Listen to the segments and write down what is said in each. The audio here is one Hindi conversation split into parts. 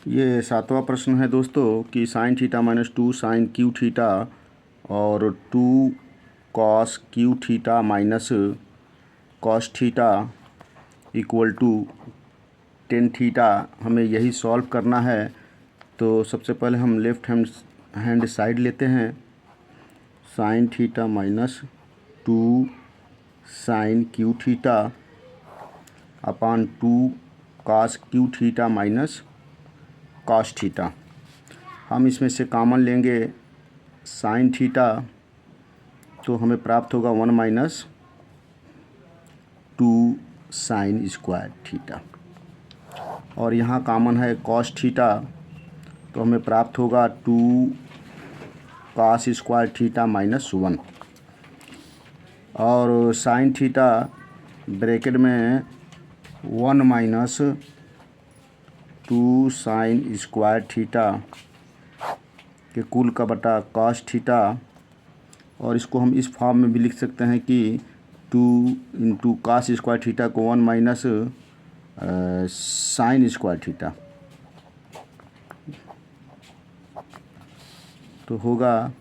ये सातवां प्रश्न है दोस्तों कि sine theta minus 2 sine cube theta और 2 cos cube theta minus cos theta equal to tan theta, हमें यही सॉल्व करना है। तो सबसे पहले हम लेफ़्ट हैंड साइड लेते हैं। Sine theta minus 2 sine cube theta upon 2 cos cube theta minus cos theta. हम इसमें से कॉमन लेंगे साइन थीटा, तो हमें प्राप्त होगा 1 माइनस 2 साइन स्क्वायर थीटा। और यहाँ कॉमन है कॉस थीटा, तो हमें प्राप्त होगा 2 कॉस स्क्वायर थीटा माइनस 1। और साइन थीटा ब्रैकेट में 1 माइनस 2 साइन स्क्वायर थीटा के कुल का बटा कॉस थीटा। और इसको हम इस फॉर्म में भी लिख सकते हैं कि 2 इंटू कॉस स्क्वायर थीटा को 1 माइनस साइन स्क्वायर थीटा, तो होगा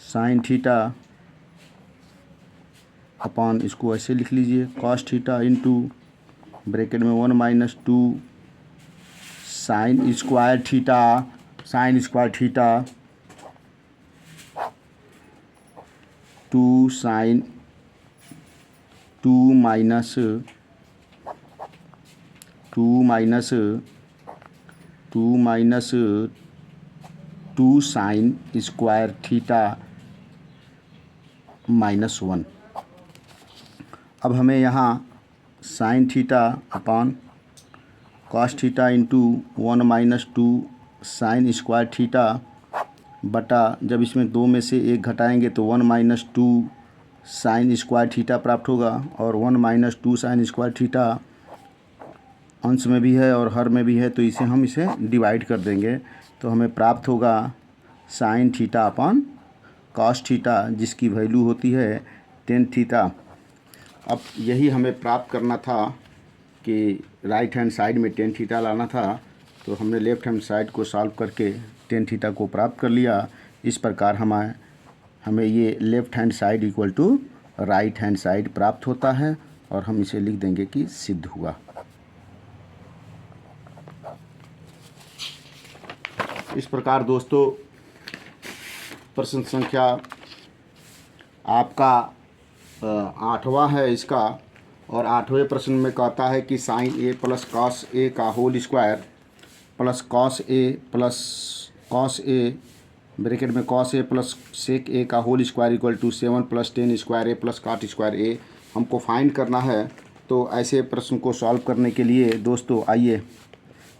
साइन थीटा अपॉन, इसको ऐसे लिख लीजिए, कॉस थीटा इंटू ब्रैकेट में 1 minus 2 sine square theta, sine square theta 2 sine 2 minus 2 sine square theta minus 1। अब हमें यहाँ sine theta upon cos theta into 1 minus 2 sine square theta बटा, जब इसमें 2 में से 1 घटाएंगे तो 1 माइनस 2 साइन स्क्वायर थीटा प्राप्त होगा। और 1 माइनस 2 साइन स्क्वायर थीटा अंश में भी है और हर में भी है, तो इसे डिवाइड कर देंगे, तो हमें प्राप्त होगा sign theta upon cos theta, जिसकी वैल्यू होती है टेन थीटा। अब यही हमें प्राप्त करना था कि राइट हैंड साइड में टेन थीटा लाना था, तो हमने लेफ़्ट हैंड साइड को सॉल्व करके टेन थीटा को प्राप्त कर लिया। इस प्रकार हमें ये left hand side equal to right hand side प्राप्त होता है, और हम इसे लिख देंगे कि सिद्ध हुआ। इस प्रकार दोस्तों प्रश्न संख्या आपका 8वां है इसका, और 8वें प्रश्न में कहता है कि sine A plus cos A का whole square plus cos A plus cos A bracket में cos A plus sec A का whole square equal to 7 plus 10 square A plus cot square A हमको फाइंड करना है। तो ऐसे प्रश्न को सॉल्व करने के लिए दोस्तों आइए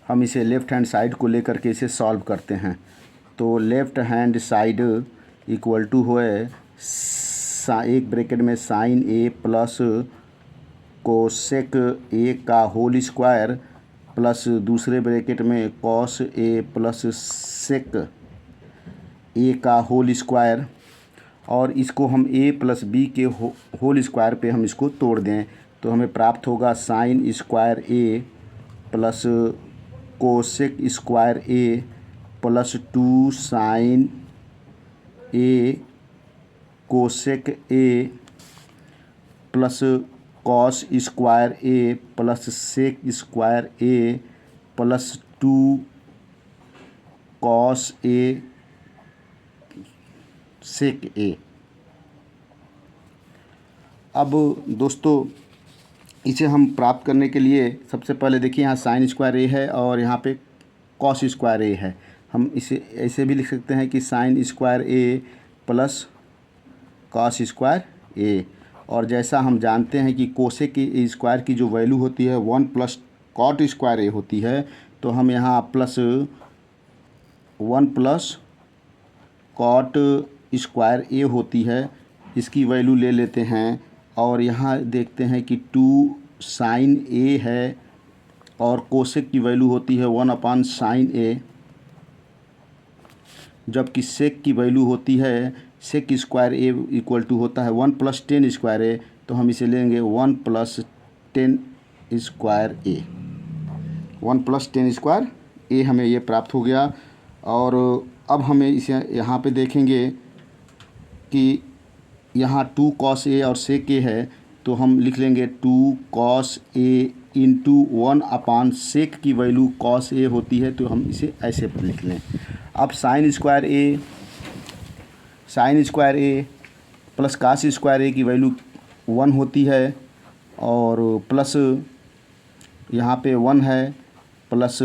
हम इसे लेफ़्ट हैंड साइड को लेकर के इसे सॉल्व करते हैं। तो left hand side equal to हुए एक ब्रैकेट में sine A plus cosec A का होल स्क्वायर प्लस दूसरे ब्रैकेट में cos A plus sec A का होल स्क्वायर, और इसको हम ए प्लस बी के होल स्क्वायर पे हम इसको तोड़ दें, तो हमें प्राप्त होगा sine square A plus cosec square A plus 2 sine A cosec A plus cos square A plus sec square A plus 2 cos A सेक ए। अब दोस्तों इसे हम प्राप्त करने के लिए सबसे पहले देखिए यहाँ साइन स्क्वायर ए है और यहाँ पे कॉस स्क्वायर ए है। हम इसे ऐसे भी लिख सकते हैं कि sign square A plus cos square ए। और जैसा हम जानते हैं कि कोसेक स्क्वायर की जो वैल्यू होती है 1 प्लस कॉट स्क्वायर ए होती है, तो हम यहाँ प्लस 1 प्लस कॉट स्क्वायर ए होती है, इसकी वैल्यू ले लेते हैं। और यहाँ देखते हैं कि 2 साइन ए है और कोसेक की वैल्यू होती है 1 अपान साइन ए, जबकि सेक की वैल्यू होती है sec square A equal to होता है 1 प्लस 10 स्क्वायर ए, तो हम इसे लेंगे 1 प्लस 10 स्क्वायर ए, 1 प्लस 10 स्क्वायर ए हमें ये प्राप्त हो गया। और अब हमें इसे यहाँ पे देखेंगे कि यहाँ 2 cos A और sec A है, तो हम लिख लेंगे 2 cos A इंटू 1/sec की वैल्यू cos A होती है, तो हम इसे ऐसे लिख लें। अब sin square A plus cos square A की वैल्यू 1 होती है, और प्लस यहाँ पे 1 है, plus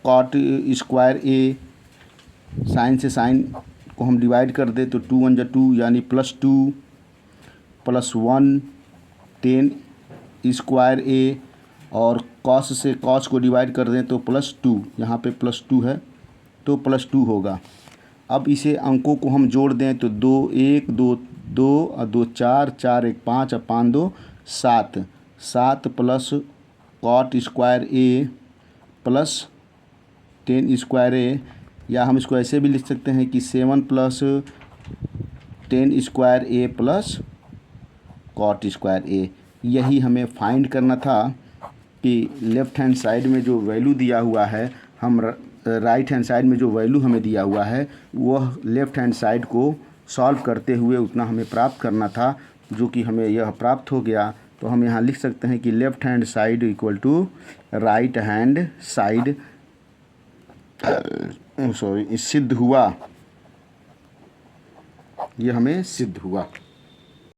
cot square A, sine से साइन को हम डिवाइड कर दें तो 2 1 जा 2 यानी +2 प्लस 1 tan स्क्वायर A, और cos से cos को डिवाइड कर दें तो +2, यहाँ पे +2 है तो +2 होगा। अब इसे अंकों को हम जोड़ दें तो 2 1 2 2 और 2 4 4 1 5 और 5 2 7 7 plus cot square A plus tan square A, या हम इसको ऐसे भी लिख सकते हैं कि 7 plus tan square A plus cot square A। यही हमें फाइंड करना था कि लेफ़्ट हैंड साइड में जो वैल्यू दिया हुआ है, हम राइट हैंड साइड में जो वैल्यू हमें दिया हुआ है वह लेफ़्ट हैंड साइड को सॉल्व करते हुए उतना हमें प्राप्त करना था, जो कि हमें यह प्राप्त हो गया। तो हम यहाँ लिख सकते हैं कि left hand side equal to right hand side, सिद्ध हुआ, ये हमें सिद्ध हुआ।